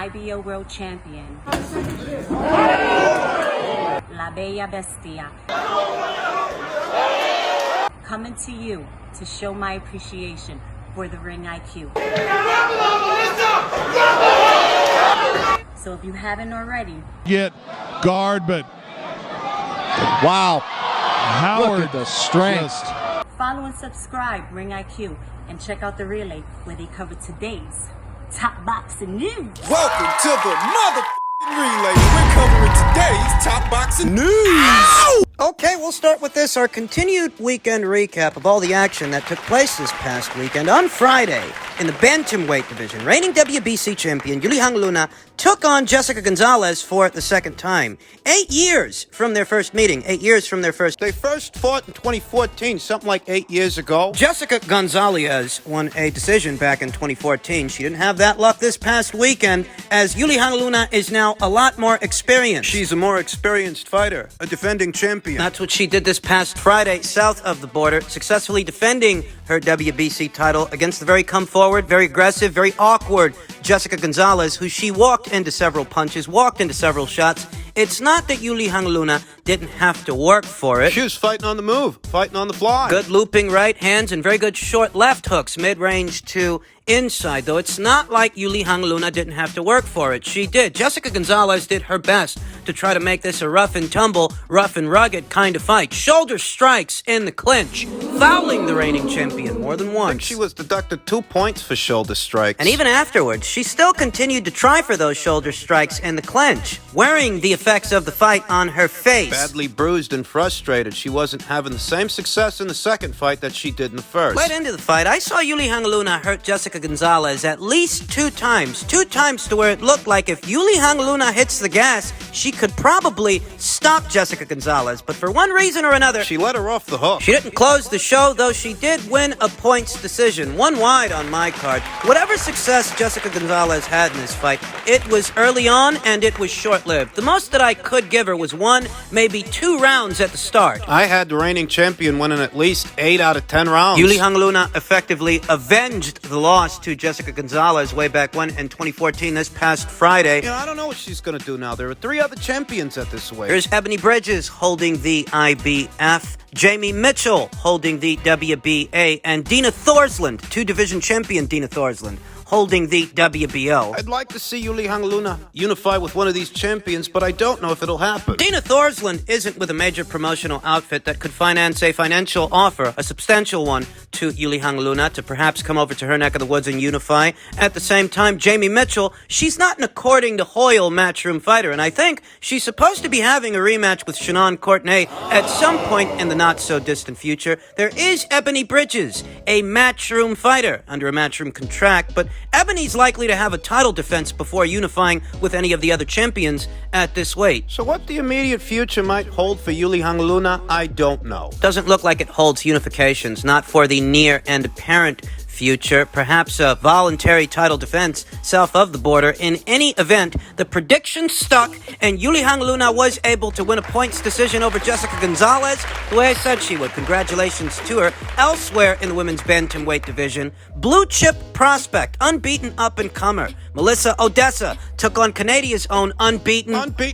IBO World Champion, La Bella Bestia, coming to you to show my appreciation for the ring IQ. So if you haven't already, get guard, but wow, Howard, look at the strength. follow and subscribe Ring IQ and check out the relay where they cover today's top boxing news. Welcome to the motherfucking relay. We're covering today's top boxing news. Ow! Okay, we'll start with this, our continued weekend recap of all the action that took place this past weekend. On Friday, in the bantamweight division, reigning WBC champion Yuli Luna took on Jessica Gonzalez for the second time. 8 years from their first meeting, 8 years from their first... They first fought in 2014, something like 8 years ago. Jessica Gonzalez won a decision back in 2014. She didn't have that luck this past weekend, as Yuli Luna is now a lot more experienced. She's a more experienced fighter, a defending champion. That's what she did this past Friday, south of the border, successfully defending her WBC title against the very come-forward, very aggressive, very awkward Jessica Gonzalez, who she walked into several punches, walked into several shots. It's not that Yuli Luna didn't have to work for it. She was fighting on the move, fighting on the fly. Good looping right hands and very good short left hooks, mid-range to inside, though it's not like Yuli Luna didn't have to work for it. She did. Jessica Gonzalez did her best to try to make this a rough and tumble, rough and rugged kind of fight. Shoulder strikes in the clinch, fouling the reigning champion more than once. I think she was deducted 2 points for shoulder strikes. And even afterwards, she still continued to try for those shoulder strikes in the clinch, wearing the effects of the fight on her face. Badly bruised and frustrated, she wasn't having the same success in the second fight that she did in the first. Right into the fight, I saw Yuli Luna hurt Jessica Gonzalez at least 2 times. 2 times to where it looked like if Yuli Luna hits the gas, she could probably stop Jessica Gonzalez. But for one reason or another, she let her off the hook. She didn't close the show, though she did win a points decision. 1 wide on my card. Whatever success Jessica Gonzalez had in this fight, it was early on and it was short-lived. The most that I could give her was 1, maybe 2 rounds at the start. I had the reigning champion winning at least 8 out of 10 rounds. Yuli Luna effectively avenged the loss to Jessica Gonzalez way back when in 2014, this past Friday. I don't know what she's going to do now. There are 3 other champions at this weight. Here's Ebony Bridges holding the IBF, Jamie Mitchell holding the WBA, and Dina Thorsland, 2-division champion Dina Thorsland, holding the WBO. I'd like to see Yuli Luna unify with one of these champions, but I don't know if it'll happen. Dina Thorsland isn't with a major promotional outfit that could finance a financial offer, a substantial one, to Yuli Luna to perhaps come over to her neck of the woods and unify. At the same time, Jamie Mitchell, she's not an according to Hoyle matchroom fighter, and I think she's supposed to be having a rematch with Shannon Courtenay at some point in the not-so-distant future. There is Ebony Bridges, a matchroom fighter under a matchroom contract, but Ebony's likely to have a title defense before unifying with any of the other champions at this weight. So what the immediate future might hold for Yuli Luna, I don't know. Doesn't look like it holds unifications, not for the near and apparent future. Perhaps a voluntary title defense south of the border. In any event, the prediction stuck, and Yuli Luna was able to win a points decision over Jessica Gonzalez the way I said she would. Congratulations to her. Elsewhere in the women's bantamweight division, blue chip prospect, unbeaten up-and-comer Melissa Oddessa took on Canada's own unbeaten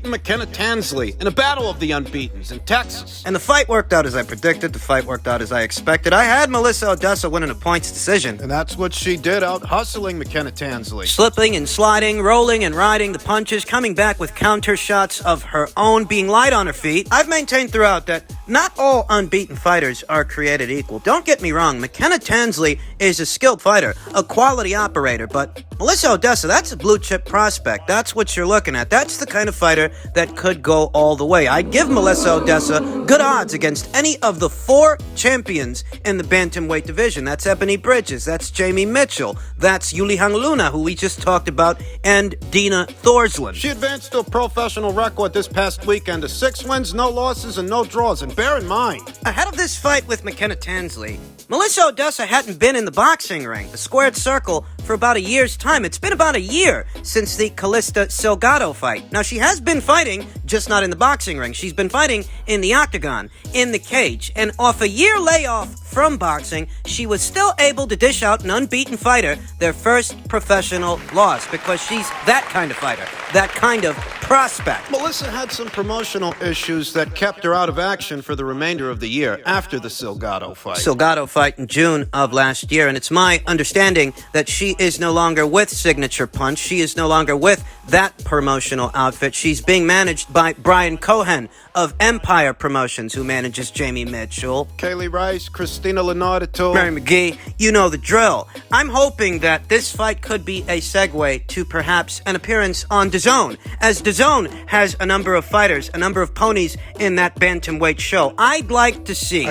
McKenna Tansley in a battle of the unbeatens in Texas. And the fight worked out as I predicted. The fight worked out as I expected. I had Melissa Oddessa winning a points decision. And that's what she did, out hustling McKenna Tansley. Slipping and sliding, rolling and riding the punches, coming back with counter shots of her own, being light on her feet. I've maintained throughout that not all unbeaten fighters are created equal. Don't get me wrong, McKenna Tansley is a skilled fighter, a quality operator, but Melissa Oddessa, that's a blue chip prospect. That's what you're looking at. That's the kind of fighter that could go all the way. I'd give Melissa Oddessa good odds against any of the 4 champions in the bantamweight division. That's Ebony Bridges, that's Jamie Mitchell, that's Yuli Luna, who we just talked about, and Dina Thorsland. She advanced to a professional record this past weekend of 6 wins, no losses, and no draws. And bear in mind, ahead of this fight with McKenna Tansley, Melissa Oddessa hadn't been in the boxing ring, the squared circle, for about a year's time. It's been about a year since the Calista Salgado fight. Now, she has been fighting, just not in the boxing ring. She's been fighting in the octagon, in the cage, and off a year layoff from boxing, she was still able to dish out an unbeaten fighter their first professional loss, because she's that kind of fighter, that kind of prospect. Melissa had some promotional issues that kept her out of action for the remainder of the year after the Salgado fight. Salgado fight in June of last year, and it's my understanding that she is no longer with Signature Punch. She is no longer with that promotional outfit. She's being managed by Brian Cohen of Empire Promotions, who manages Jamie Mitchell, Kaylee Rice, Christina Leonardo, Mary McGee. You know the drill. I'm hoping that this fight could be a segue to perhaps an appearance on DAZN, as DAZN has a number of fighters, a number of ponies in that bantamweight show. I'd like to see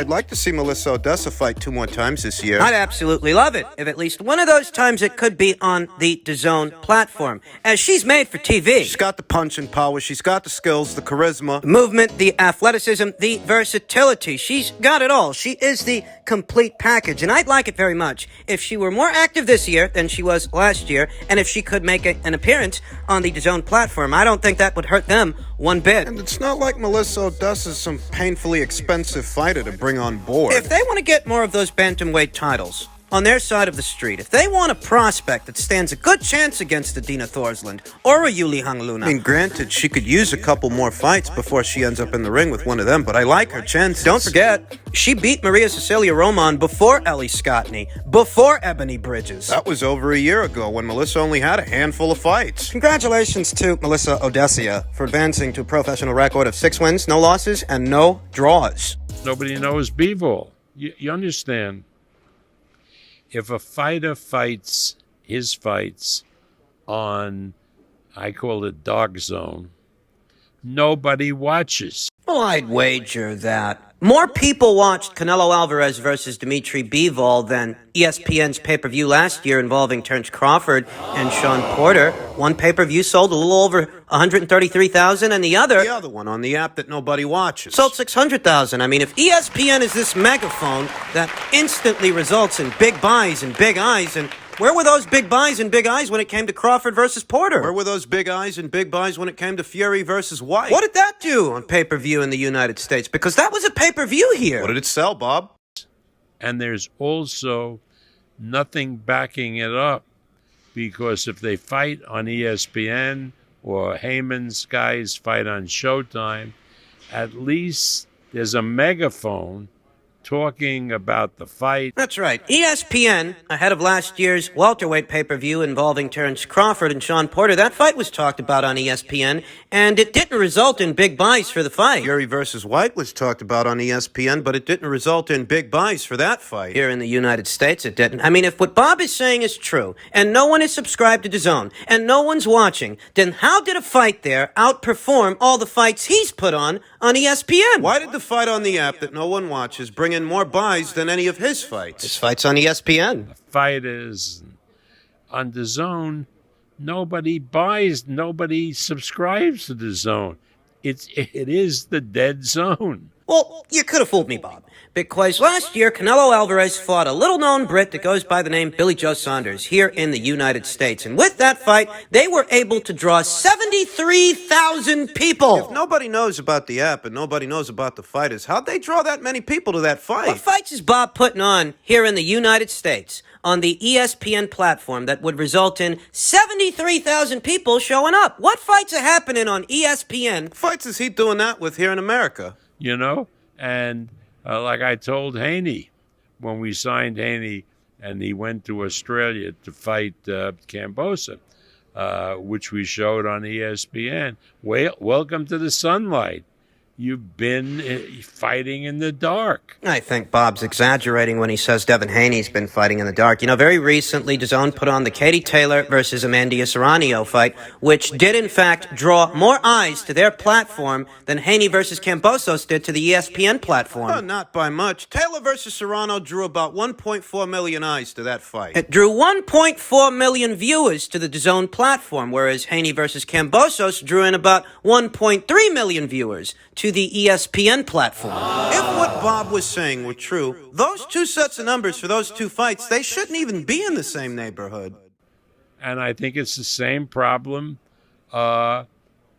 Melissa Oddessa fight 2 more times this year. I'd absolutely love it if at least one of those times it could be on the DAZN platform, as she's made for TV. She's got the punching power, she's got the skills, the charisma, The movement, the athleticism, the versatility. She's got it all. She is the complete package, and I'd like it very much if she were more active this year than she was last year, and if she could make an appearance on the DAZN platform. I don't think that would hurt them one bit. and it's not like Melissa Odessa's some painfully expensive fighter to bring on board. If they want to get more of those bantamweight titles on their side of the street, if they want a prospect that stands a good chance against a Dina Thorsland or a Yuli Hangluna, Granted, she could use a couple more fights before she ends up in the ring with one of them, but I like her chances. don't forget, she beat Maria Cecilia Roman before Ellie Scottney, before Ebony Bridges. That was over a year ago when Melissa only had a handful of fights. Congratulations to Melissa Oddessa for advancing to a professional record of 6 wins, no losses, and no draws. Nobody knows Bivol. You understand? If a fighter fights his fights on, I call it dark zone, nobody watches. Well, I'd wager that more people watched Canelo Alvarez versus Dimitri Bivol than ESPN's pay-per-view last year involving Terence Crawford and Sean Porter. One pay-per-view sold a little over 133,000, and the other one on the app that nobody watches. sold 600,000. I mean, if ESPN is this megaphone that instantly results in big buys and big eyes, and where were those big buys and big eyes when it came to Crawford versus Porter? Where were those big eyes and big buys when it came to Fury versus White? What did that do on pay-per-view in the United States? Because that was a pay-per-view here. What did it sell, Bob? And there's also nothing backing it up, because if they fight on ESPN or Heyman's guys fight on Showtime, at least there's a megaphone talking about the fight. That's right. ESPN, ahead of last year's welterweight pay-per-view involving Terence Crawford and Sean Porter, that fight was talked about on ESPN, and it didn't result in big buys for the fight. Fury versus White was talked about on ESPN, but it didn't result in big buys for that fight. Here in the United States, it didn't. I mean, if what Bob is saying is true, and no one is subscribed to DAZN, and no one's watching, then how did a fight there outperform all the fights he's put on ESPN? Why did the fight on the app that no one watches bring in more buys than any of his fights? His fight's on ESPN. Fighters on DAZN, nobody buys, nobody subscribes to DAZN. It is the dead zone. Well, you could have fooled me, Bob, because last year Canelo Alvarez fought a little-known Brit that goes by the name Billy Joe Saunders here in the United States. And with that fight, they were able to draw 73,000 people. If nobody knows about the app and nobody knows about the fighters, how'd they draw that many people to that fight? What fights is Bob putting on here in the United States on the ESPN platform that would result in 73,000 people showing up? What fights are happening on ESPN? What fights is he doing that with here in America? You know, and like I told Haney when we signed Haney and he went to Australia to fight Cambosa, which we showed on ESPN. Welcome to the sunlight. You've been fighting in the dark. I think Bob's exaggerating when he says Devin Haney's been fighting in the dark. You know, very recently, DAZN put on the Katie Taylor versus Amandia Serrano fight, which did, in fact, draw more eyes to their platform than Haney versus Cambosos did to the ESPN platform. Not by much. Taylor versus Serrano drew about 1.4 million eyes to that fight. It drew 1.4 million viewers to the DAZN platform, whereas Haney versus Cambosos drew in about 1.3 million viewers to the ESPN platform. If what Bob was saying were true, those two sets of numbers for those two fights, they shouldn't even be in the same neighborhood. and I think it's the same problem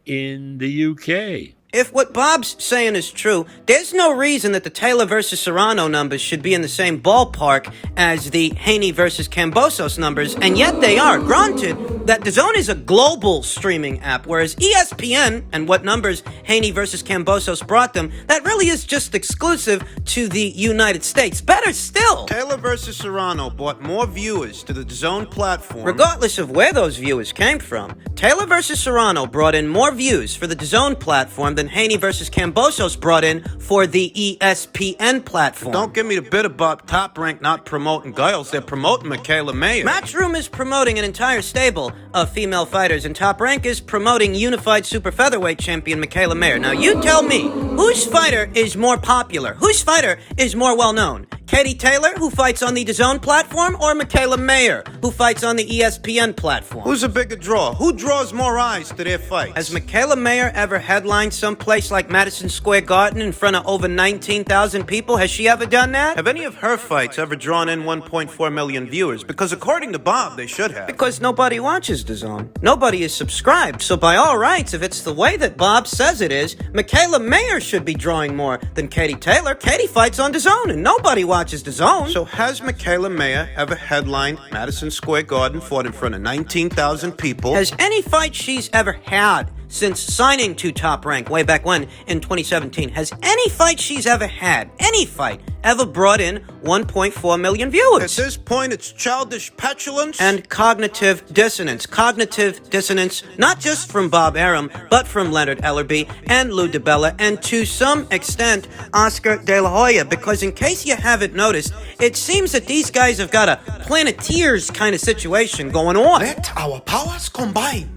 in the UK. If what Bob's saying is true, there's no reason that the Taylor versus Serrano numbers should be in the same ballpark as the Haney versus Kambosos numbers, and yet they are. Granted that DAZN is a global streaming app, whereas ESPN and what numbers Haney versus Kambosos brought them, that really is just exclusive to the United States. Better still, Taylor versus Serrano brought more viewers to the DAZN platform. regardless of where those viewers came from, Taylor versus Serrano brought in more views for the DAZN platform than Haney versus Kambosos brought in for the ESPN platform. Don't give me the bit about Top Rank not promoting girls. They're promoting Michaela Mayer. Matchroom is promoting an entire stable of female fighters, and Top Rank is promoting unified super featherweight champion Michaela Mayer. Now, you tell me, whose fighter is more popular? Whose fighter is more well-known? Katie Taylor, who fights on the DAZN platform, or Michaela Mayer, who fights on the ESPN platform? Who's a bigger draw? Who draws more eyes to their fights? Has Michaela Mayer ever headlined someplace like Madison Square Garden in front of over 19,000 people? Has she ever done that? Have any of her fights ever drawn in 1.4 million viewers? Because according to Bob, they should have. Because nobody watches DAZN. Nobody is subscribed. So by all rights, if it's the way that Bob says it is, Michaela Mayer should be drawing more than Katie Taylor. Katie fights on DAZN, and nobody watches DAZN. So has Michaela Mayer ever headlined Madison Square Garden, fought in front of 19,000 people? Has any fight she's ever had since signing to Top Rank way back when in 2017, has any fight she's ever had, any fight, ever brought in 1.4 million viewers? At this point, it's childish petulance and cognitive dissonance. Cognitive dissonance, not just from Bob Arum, but from Leonard Ellerby and Lou DiBella, and to some extent, Oscar De La Hoya, because in case you haven't noticed, it seems that these guys have got a Planeteers kind of situation going on. Let our powers combine.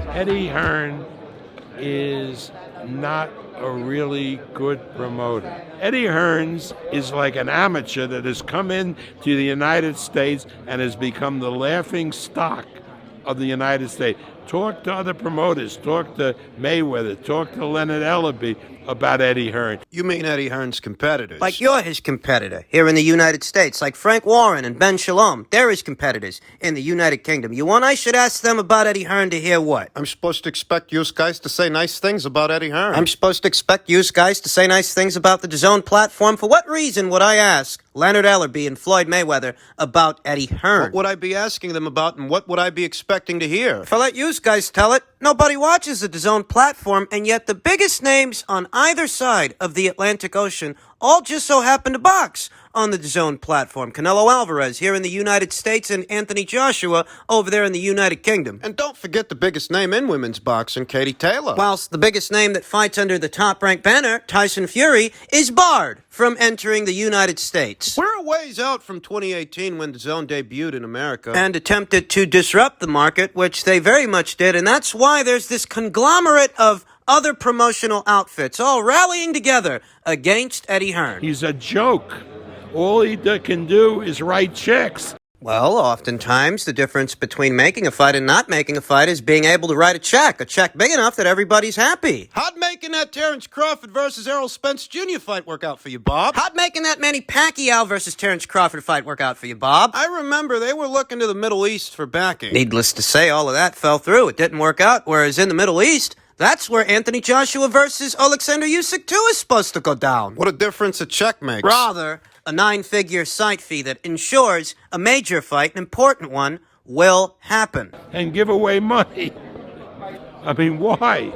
Eddie Hearn is not a really good promoter. Eddie Hearns is like an amateur that has come in to the United States and has become the laughing stock of the United States. Talk to other promoters, talk to Mayweather, talk to Leonard Ellerby about Eddie Hearn. You mean Eddie Hearn's competitors? Like you're his competitor here in the United States, like Frank Warren and Ben Shalom. They're his competitors in the United Kingdom. You want I should ask them about Eddie Hearn to hear what? I'm supposed to expect you guys to say nice things about Eddie Hearn. I'm supposed to expect you guys to say nice things about the DAZN platform. For what reason would I ask Leonard Ellerby and Floyd Mayweather about Eddie Hearn? What would I be asking them about, and what would I be expecting to hear? If I let you guys tell it, nobody watches the DAZN platform, and yet the biggest names on either side of the Atlantic Ocean all just so happen to box on the DAZN platform. Canelo Alvarez here in the United States and Anthony Joshua over there in the United Kingdom. And don't forget the biggest name in women's boxing, Katie Taylor. Whilst the biggest name that fights under the Top Rank banner, Tyson Fury, is barred from entering the United States. We're a ways out from 2018 when DAZN debuted in America. And attempted to disrupt the market, which they very much did, and that's why there's this conglomerate of other promotional outfits all rallying together against Eddie Hearn. He's a joke. All he can do is write checks. Well, oftentimes the difference between making a fight and not making a fight is being able to write a check big enough that everybody's happy. How'd making that Terrence Crawford versus Errol Spence Jr. fight work out for you, Bob? How'd making that Manny Pacquiao versus Terrence Crawford fight work out for you, Bob? I remember they were looking to the Middle East for backing. Needless to say, all of that fell through. It didn't work out, whereas in the Middle East, that's where Anthony Joshua versus Alexander Usyk 2 is supposed to go down. What a difference a check makes. Rather, a 9-figure site fee that ensures a major fight, an important one, will happen. And give away money. I mean, why?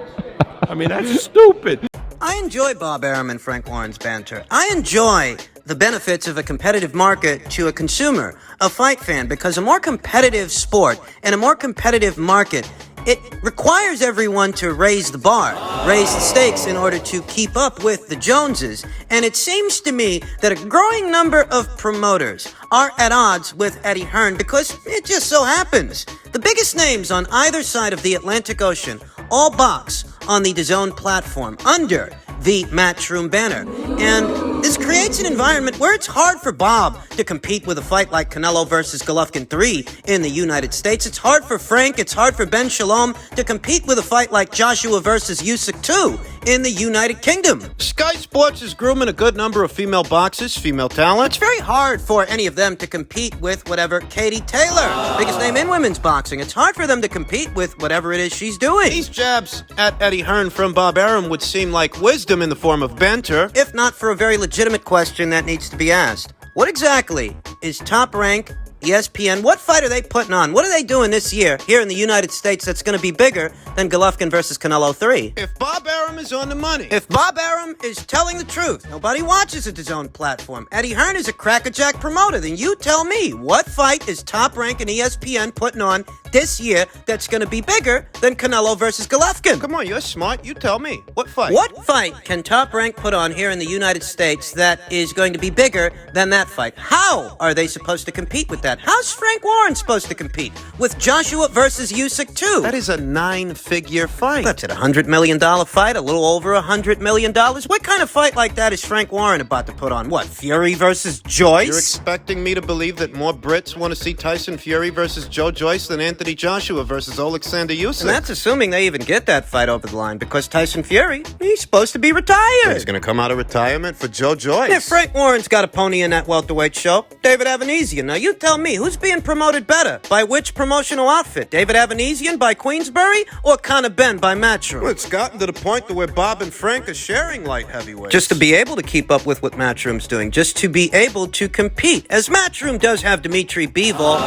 I mean, that's stupid. I enjoy Bob Arum and Frank Warren's banter. I enjoy the benefits of a competitive market to a consumer, a fight fan, because a more competitive sport and a more competitive market, it requires everyone to raise the bar, raise the stakes in order to keep up with the Joneses. And it seems to me that a growing number of promoters are at odds with Eddie Hearn because it just so happens the biggest names on either side of the Atlantic Ocean all box on the DAZN platform under the Matchroom banner. And this creates an environment where it's hard for Bob to compete with a fight like Canelo versus Golovkin 3 in the United States. It's hard for Frank, it's hard for Ben Shalom to compete with a fight like Joshua versus Usyk 2 in the United Kingdom. Sky Sports is grooming a good number of female boxers, female talent. It's very hard for any of them to compete with whatever Katie Taylor, biggest name in women's boxing. It's hard for them to compete with whatever it is she's doing. These jabs at Eddie Hearn from Bob Arum would seem like wisdom in the form of banter. If not for a very legitimate question that needs to be asked. What exactly is Top Rank, ESPN, what fight are they putting on? What are they doing this year here in the United States that's going to be bigger than Golovkin versus Canelo 3? If Bob Arum is on the money. If Bob Arum is telling the truth, nobody watches a DAZN platform. Eddie Hearn is a crackerjack promoter. Then you tell me, what fight is Top Rank and ESPN putting on this year that's going to be bigger than Canelo versus Golovkin? Come on, you're smart. You tell me. What fight? What fight can Top Rank put on here in the United States that is going to be bigger than that fight? How are they supposed to compete with that? How's Frank Warren supposed to compete with Joshua versus Usyk too? That is a 9-figure fight. That's it, $100 million fight, a little over $100 million. What kind of fight like that is Frank Warren about to put on? What, Fury versus Joyce? You're expecting me to believe that more Brits want to see Tyson Fury versus Joe Joyce than Anthony Joshua versus Alexander Usyk? And that's assuming they even get that fight over the line, because Tyson Fury, he's supposed to be retired. He's going to come out of retirement for Joe Joyce. Yeah, Frank Warren's got a pony in that welterweight show. David Avanesian. Now you tell me, who's being promoted better? By which promotional outfit? David Avanesian by Queensberry or Conor Benn by Matchroom? Well, it's gotten to the point to where Bob and Frank are sharing light heavyweights. Just to be able to keep up with what Matchroom's doing, just to be able to compete. As Matchroom does have Dimitri Bivol,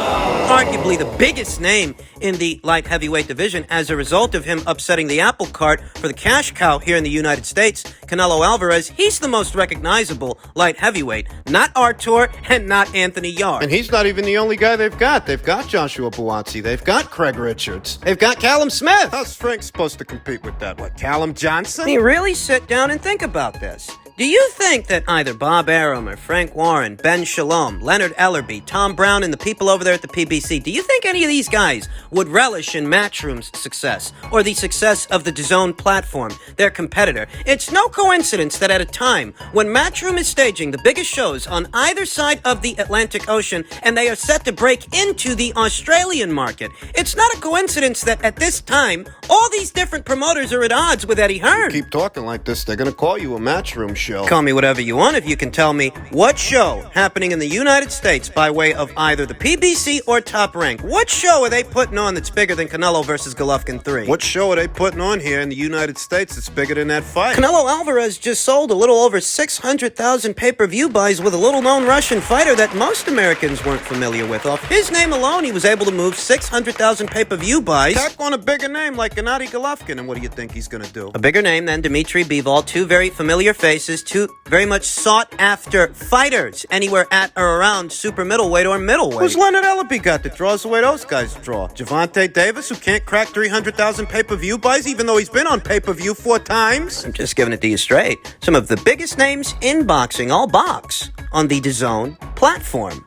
arguably the biggest name in the light heavyweight division as a result of him upsetting the apple cart for the cash cow here in the United States, Canelo Alvarez. He's the most recognizable light heavyweight, not Artur and not Anthony Yarde. And he's not even the only guy they've got. They've got Joshua Buatsi. They've got Craig Richards. They've got Callum Smith. How's Frank supposed to compete with that? What, Callum Johnson? You really sit down and think about this. Do you think that either Bob Arum or Frank Warren, Ben Shalom, Leonard Ellerby, Tom Brown, and the people over there at the PBC, do you think any of these guys would relish in Matchroom's success or the success of the DAZN platform, their competitor? It's no coincidence that at a time when Matchroom is staging the biggest shows on either side of the Atlantic Ocean and they are set to break into the Australian market, it's not a coincidence that at this time all these different promoters are at odds with Eddie Hearn. Keep talking like this, they're going to call you a Matchroom show. Call me whatever you want if you can tell me what show happening in the United States by way of either the PBC or Top Rank. What show are they putting on that's bigger than Canelo versus Golovkin 3? What show are they putting on here in the United States that's bigger than that fight? Canelo Alvarez just sold a little over 600,000 pay-per-view buys with a little-known Russian fighter that most Americans weren't familiar with. Off his name alone, he was able to move 600,000 pay-per-view buys. Tack on a bigger name like Gennady Golovkin, and what do you think he's going to do? A bigger name than Dimitri Bivol, two very familiar faces, two very much sought-after fighters anywhere at or around super middleweight or middleweight. Who's Leonard Ellerby got that draws the way those guys draw? Javante Davis, who can't crack 300,000 pay-per-view buys, even though he's been on pay-per-view 4 times? I'm just giving it to you straight. Some of the biggest names in boxing all box on the DAZN platform.